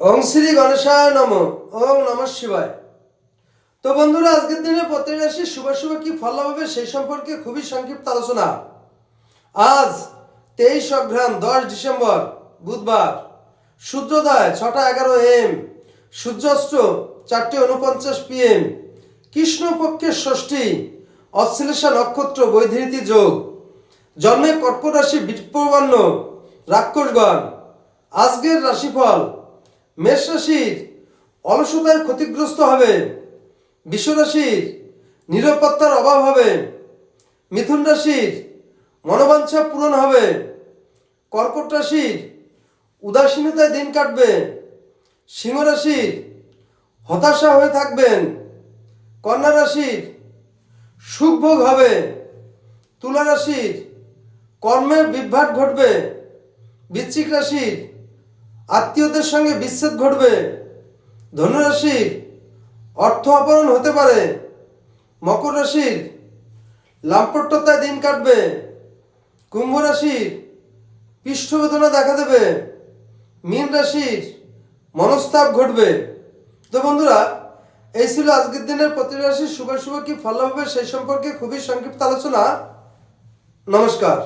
ওং শ্রী গণেশায় নম। ওং নমঃ শিবায়। তো বন্ধুরা, আজকের দিনে প্রতি রাশি শুভ শুভ কি ফল হবে সেই সম্পর্কে খুবই সংক্ষিপ্ত আলোচনা। আজ 23 অঘ্রাণ 10 ডিসেম্বর বুধবার, সূর্যোদয় 6:11 AM, সূর্যাস্ত 4:49 PM, কৃষ্ণপক্ষের ষষ্ঠী, অশ্লেষা নক্ষত্র, বৈধৃতি যোগ, জন্মে কর্কট রাশি, বিপন্ন রাক্ষসগণ। আজকের রাশিফল: মেষ রাশির অলসতায় ক্ষতিগ্রস্ত হবে, বৃষ রাশির নিরাপত্তার অভাব হবে, মিথুন রাশির মনোবাঞ্ছা পূরণ হবে, কর্কট রাশির উদাসীনতায় দিন কাটবে, সিংহ রাশির হতাশা হয়ে থাকবেন, কন্যা রাশির সুখভোগ হবে, তুলা রাশির কর্মের বিভ্রাট ঘটবে, বৃশ্চিক রাশির আত্মীয়দের সঙ্গে বিচ্ছেদ ঘটবে, ধনুরাশির অর্থ অপহরণ হতে পারে, মকর রাশির লাম্পট্যতায় দিন কাটবে, কুম্ভ রাশির পৃষ্ঠবেদনা দেখা দেবে, মীন রাশির মনস্তাপ ঘটবে। তো বন্ধুরা, এই ছিল আজকের দিনের প্রতি রাশির শুভ শুভ কি ফল হবে সেই সম্পর্কে খুবই সংক্ষিপ্ত আলোচনা। নমস্কার।